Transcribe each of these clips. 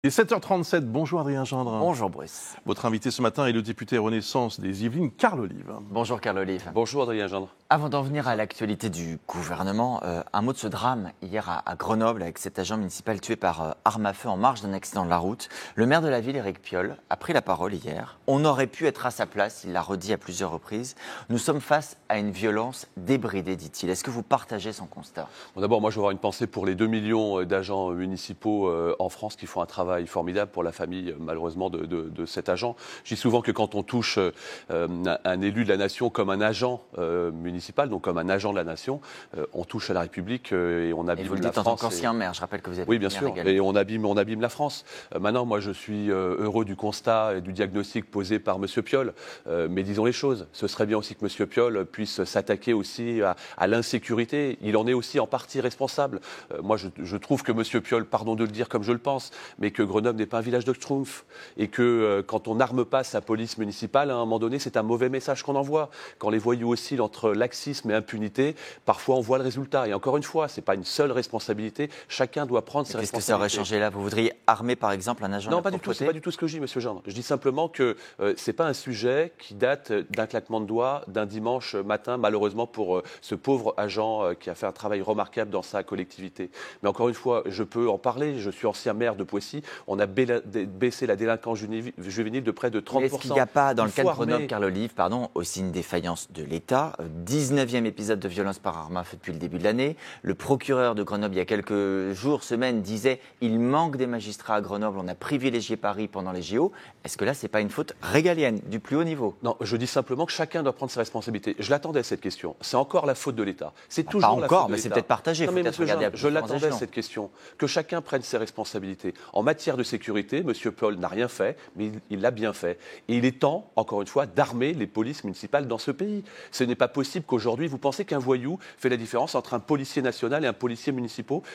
Et 7h37, bonjour Adrien Gendre. Bonjour Bruce. Votre invité ce matin est le député Renaissance des Yvelines, Carl Olive. Bonjour Carl Olive. Bonjour Adrien Gendre. Avant d'en venir à l'actualité du gouvernement, un mot de ce drame hier à Grenoble avec cet agent municipal tué par arme à feu en marge d'un accident de la route. Le maire de la ville, Éric Piolle, a pris la parole hier. On aurait pu être à sa place, il l'a redit à plusieurs reprises. Nous sommes face à une violence débridée, dit-il. Est-ce que vous partagez son constat ? Bon, d'abord, moi je veux avoir une pensée pour les 2 millions d'agents municipaux en France qui font un travail formidable pour la famille malheureusement de cet agent. Je dis souvent que quand on touche un élu de la nation comme un agent municipal, donc comme un agent de la nation, on touche à la République et on abîme la France. Et vous le dites en tant qu'ancien maire, je rappelle que vous êtes oui, bien sûr, également. et on abîme la France. Maintenant, moi je suis heureux du constat et du diagnostic posé par M. Piolle, mais disons les choses, ce serait bien aussi que M. Piolle puisse s'attaquer aussi à l'insécurité. Il en est aussi en partie responsable. Moi je trouve que M. Piolle, pardon de le dire comme je le pense, mais que Grenoble n'est pas un village de Schtroumpfs et que quand on n'arme pas sa police municipale, à un moment donné, c'est un mauvais message qu'on envoie. Quand les voyous oscillent entre laxisme et impunité, parfois on voit le résultat. Et encore une fois, ce n'est pas une seule responsabilité. Chacun doit prendre ses responsabilités. Qu'est-ce que ça aurait changé là ? Vous voudriez armer par exemple un agent de la propreté ? Non, pas du tout. C'est pas du tout ce que je dis, Monsieur Gendre. Je dis simplement que c'est pas un sujet qui date d'un claquement de doigts, d'un dimanche matin, malheureusement pour ce pauvre agent qui a fait un travail remarquable dans sa collectivité. Mais encore une fois, je peux en parler. Je suis ancien maire de Poissy. On a baissé la délinquance juvénile de près de 30%. Mais est-ce qu'il n'y a pas, dans le cas de Grenoble, Carl Olive, aussi une défaillance de l'État ? 19e épisode de violence par arme à feu depuis le début de l'année. Le procureur de Grenoble, il y a quelques jours, semaines, disait « il manque des magistrats à Grenoble, on a privilégié Paris pendant les JO ». Est-ce que là, ce n'est pas une faute régalienne, du plus haut niveau ? Non, je dis simplement que chacun doit prendre ses responsabilités. Je l'attendais, cette question. C'est encore la faute de l'État. C'est toujours la faute de l'État. Pas encore, mais c'est peut-être partagé. Non, mais monsieur Jean, je l'attendais, cette question. Que chacun prenne ses responsabilités. En matière de sécurité, M. Piolle n'a rien fait, mais il l'a bien fait. Et il est temps, encore une fois, d'armer les polices municipales dans ce pays. Ce n'est pas possible qu'aujourd'hui, vous pensez qu'un voyou fait la différence entre un policier national et un policier municipal.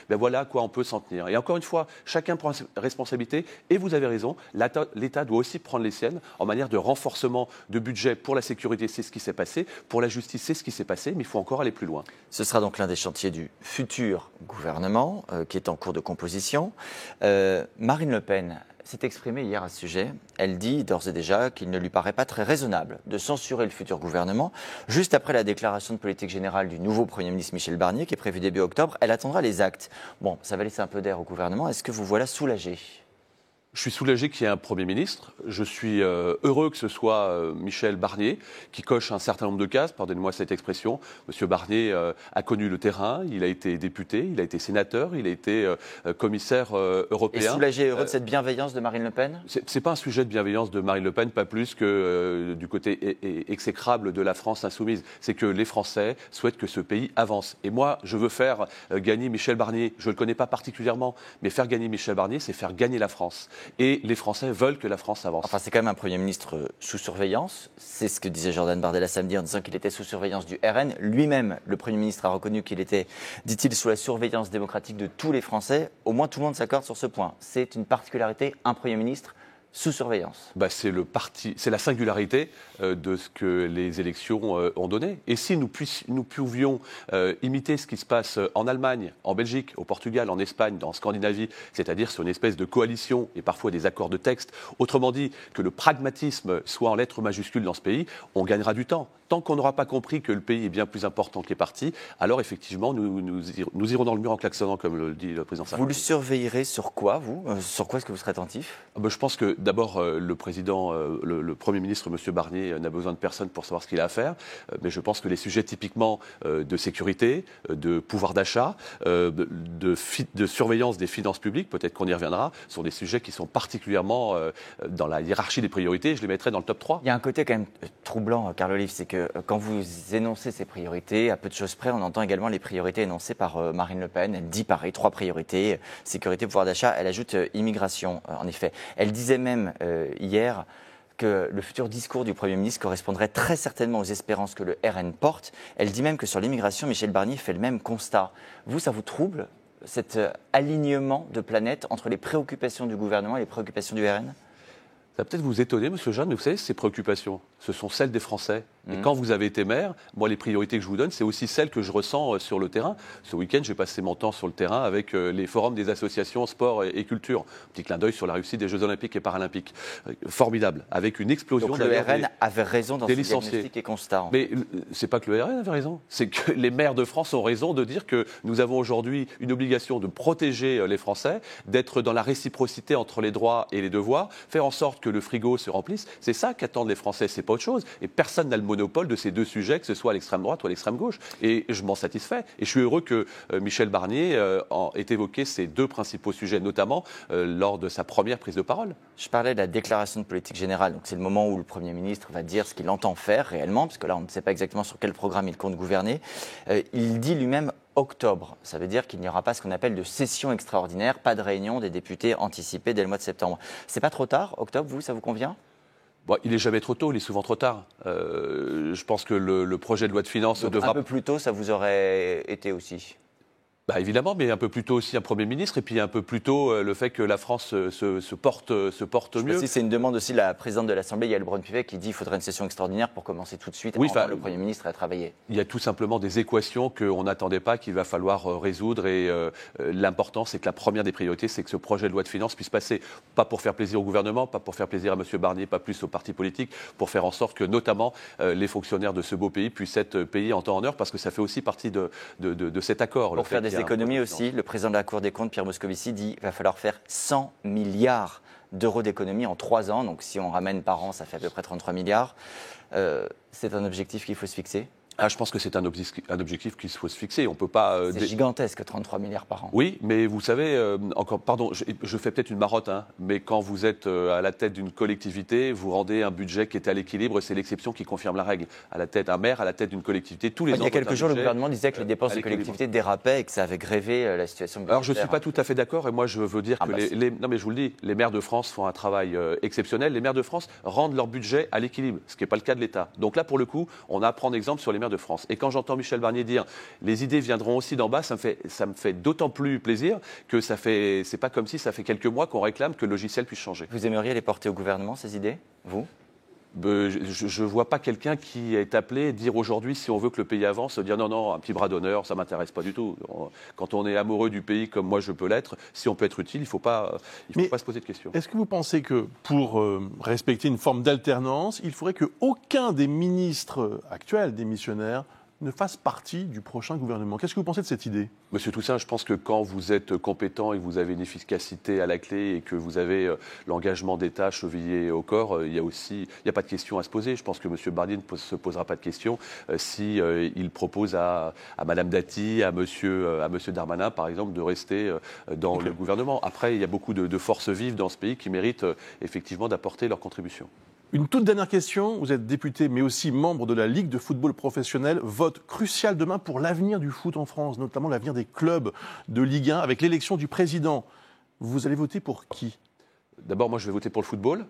Ben voilà à quoi on peut s'en tenir. Et encore une fois, chacun prend ses responsabilités. Et vous avez raison, l'État doit aussi prendre les siennes en manière de renforcement de budget pour la sécurité, c'est ce qui s'est passé. Pour la justice, c'est ce qui s'est passé, mais il faut encore aller plus loin. Ce sera donc l'un des chantiers du futur gouvernement qui est en cours de composition. Marine Le Pen s'est exprimée hier à ce sujet. Elle dit d'ores et déjà qu'il ne lui paraît pas très raisonnable de censurer le futur gouvernement. Juste après la déclaration de politique générale du nouveau Premier ministre Michel Barnier, qui est prévue début octobre, elle attendra les actes. Bon, ça va laisser un peu d'air au gouvernement. Est-ce que vous voilà soulagé ? Je suis soulagé qu'il y ait un Premier ministre. Je suis heureux que ce soit Michel Barnier qui coche un certain nombre de cases, pardonnez-moi cette expression. Monsieur Barnier a connu le terrain, il a été député, il a été sénateur, il a été commissaire européen. Et soulagé et heureux de cette bienveillance de Marine Le Pen ? C'est pas un sujet de bienveillance de Marine Le Pen, pas plus que du côté exécrable de la France insoumise. C'est que les Français souhaitent que ce pays avance. Et moi, je veux faire gagner Michel Barnier. Je ne le connais pas particulièrement, mais faire gagner Michel Barnier, c'est faire gagner la France. Et les Français veulent que la France avance. Enfin, c'est quand même un Premier ministre sous surveillance. C'est ce que disait Jordan Bardella samedi en disant qu'il était sous surveillance du RN. Lui-même, le Premier ministre a reconnu qu'il était, dit-il, sous la surveillance démocratique de tous les Français. Au moins, tout le monde s'accorde sur ce point. C'est une particularité, un Premier ministre sous surveillance. C'est la singularité de ce que les élections ont donné. Et si nous pouvions imiter ce qui se passe en Allemagne, en Belgique, au Portugal, en Espagne, en Scandinavie, c'est-à-dire sur une espèce de coalition et parfois des accords de texte, autrement dit, que le pragmatisme soit en lettres majuscules dans ce pays, on gagnera du temps. Tant qu'on n'aura pas compris que le pays est bien plus important qu'il est parti, alors effectivement, nous irons dans le mur en klaxonnant, comme le dit le président Sarkozy. Vous le surveillerez sur quoi, vous ? Sur quoi est-ce que vous serez attentif ? Je pense que d'abord, le président, le Premier ministre, M. Barnier, n'a besoin de personne pour savoir ce qu'il a à faire. Mais je pense que les sujets typiquement de sécurité, de pouvoir d'achat, de surveillance des finances publiques, peut-être qu'on y reviendra, sont des sujets qui sont particulièrement dans la hiérarchie des priorités. Je les mettrais dans le top 3. Il y a un côté quand même troublant, Carl Olive, c'est que quand vous énoncez ces priorités, à peu de choses près, on entend également les priorités énoncées par Marine Le Pen. Elle dit pareil, 3 priorités, sécurité, pouvoir d'achat. Elle ajoute immigration, en effet. Elle disait même hier que le futur discours du Premier ministre correspondrait très certainement aux espérances que le RN porte. Elle dit même que sur l'immigration, Michel Barnier fait le même constat. Vous, ça vous trouble, cet alignement de planètes entre les préoccupations du gouvernement et les préoccupations du RN ? Ça va peut-être vous étonner, M. Jeanne, mais vous savez, ces préoccupations, ce sont celles des Français. Et quand vous avez été maire, moi, les priorités que je vous donne, c'est aussi celles que je ressens sur le terrain. Ce week-end, j'ai passé mon temps sur le terrain avec les forums des associations sport et culture. Petit clin d'œil sur la réussite des Jeux Olympiques et Paralympiques. Formidable, avec une explosion. Donc le RN avait raison dans son diagnostic et constat. Mais c'est pas que le RN avait raison, c'est que les maires de France ont raison de dire que nous avons aujourd'hui une obligation de protéger les Français, d'être dans la réciprocité entre les droits et les devoirs, faire en sorte que le frigo se remplisse. C'est ça qu'attendent les Français, c'est pas autre chose. Et personne n'a le monopole de ces deux sujets, que ce soit à l'extrême droite ou à l'extrême gauche. Et je m'en satisfais. Et je suis heureux que Michel Barnier ait évoqué ces deux principaux sujets, notamment lors de sa première prise de parole. Je parlais de la déclaration de politique générale. Donc c'est le moment où le Premier ministre va dire ce qu'il entend faire réellement, parce que là on ne sait pas exactement sur quel programme il compte gouverner. Il dit lui-même octobre. Ça veut dire qu'il n'y aura pas ce qu'on appelle de session extraordinaire, pas de réunion des députés anticipée dès le mois de septembre. C'est pas trop tard, octobre, vous, ça vous convient ? Bon, il n'est jamais trop tôt, il est souvent trop tard. Je pense que le projet de loi de finances devra... Un peu plus tôt, ça vous aurait été aussi ? Bah évidemment, mais un peu plus tôt aussi un Premier ministre, et puis un peu plus tôt le fait que la France se porte mieux. C'est une demande aussi de la présidente de l'Assemblée, Yael Braun-Pivet, qui dit qu'il faudrait une session extraordinaire pour commencer tout de suite, oui, le Premier ministre à travailler. Il y a tout simplement des équations qu'on n'attendait pas, qu'il va falloir résoudre, et l'important, c'est que la première des priorités, c'est que ce projet de loi de finances puisse passer, pas pour faire plaisir au gouvernement, pas pour faire plaisir à M. Barnier, pas plus aux partis politiques, pour faire en sorte que notamment les fonctionnaires de ce beau pays puissent être payés en temps en heure, parce que ça fait aussi partie de cet accord. Pour faire des économies aussi, le président de la Cour des comptes, Pierre Moscovici, dit qu'il va falloir faire 100 milliards d'euros d'économies en 3 ans. Donc si on ramène par an, ça fait à peu près 33 milliards. C'est un objectif qu'il faut se fixer ? Je pense que c'est un objectif qu'il faut se fixer. On peut pas. C'est gigantesque, 33 milliards par an. Oui, mais vous savez, encore, pardon, je fais peut-être une marotte, hein, mais quand vous êtes à la tête d'une collectivité, vous rendez un budget qui est à l'équilibre, c'est l'exception qui confirme la règle. Un maire à la tête d'une collectivité, tous les ans. Il y a quelques jours, le gouvernement disait que les dépenses de collectivités dérapaient et que ça avait grévé la situation budgétaire. Alors je ne suis pas tout à fait d'accord, et moi je veux dire que non mais je vous le dis, les maires de France font un travail exceptionnel. Les maires de France rendent leur budget à l'équilibre, ce qui n'est pas le cas de l'État. Donc là, pour le coup, on a à prendre exemple sur les maires de France. Et quand j'entends Michel Barnier dire les idées viendront aussi d'en bas, ça me fait d'autant plus plaisir que c'est pas comme si ça fait quelques mois qu'on réclame que le logiciel puisse changer. Vous aimeriez les porter au gouvernement, ces idées, vous ? Je ne vois pas quelqu'un qui est appelé à dire aujourd'hui, si on veut que le pays avance, dire non, un petit bras d'honneur, ça ne m'intéresse pas du tout. Quand on est amoureux du pays comme moi je peux l'être, si on peut être utile, il ne faut pas se poser de questions. Est-ce que vous pensez que pour respecter une forme d'alternance, il faudrait qu'aucun des ministres actuels démissionnaires ne fasse partie du prochain gouvernement? Qu'est-ce que vous pensez de cette idée? Monsieur Toussaint, je pense que quand vous êtes compétent et que vous avez une efficacité à la clé et que vous avez l'engagement d'État chevillé au corps, il n'y a pas de question à se poser. Je pense que M. Barnier ne se posera pas de questions si il propose à Mme Dati, à M. Darmanin, par exemple, de rester dans le gouvernement. Après, il y a beaucoup de forces vives dans ce pays qui méritent effectivement d'apporter leur contribution. Une toute dernière question. Vous êtes député, mais aussi membre de la Ligue de football professionnel. Vote crucial demain pour l'avenir du foot en France, notamment l'avenir des clubs de Ligue 1, avec l'élection du président. Vous allez voter pour qui? D'abord, moi, je vais voter pour le football.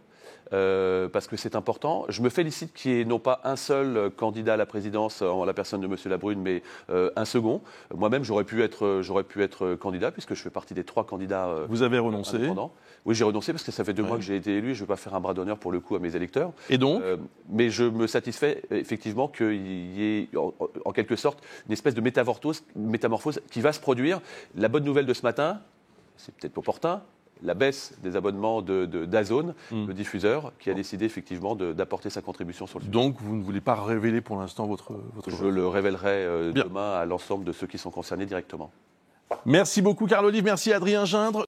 Parce que c'est important. Je me félicite qu'il n'y ait non pas un seul candidat à la présidence en la personne de M. Labrune, mais un second. Moi-même, j'aurais pu être candidat, puisque je fais partie des 3 candidats. Vous avez renoncé? Indépendants. Oui, j'ai renoncé parce que ça fait 2 mois que j'ai été élu et je ne veux pas faire un bras d'honneur pour le coup à mes électeurs. Et donc mais je me satisfais effectivement qu'il y ait en quelque sorte une espèce de métamorphose qui va se produire. La bonne nouvelle de ce matin, c'est peut-être opportun, la baisse des abonnements d'Azone, le diffuseur, qui a décidé effectivement d'apporter sa contribution sur le sujet. Donc vous ne voulez pas révéler pour l'instant votre Je le révélerai demain à l'ensemble de ceux qui sont concernés directement. Merci beaucoup Carl Olive, merci Adrien Gindre.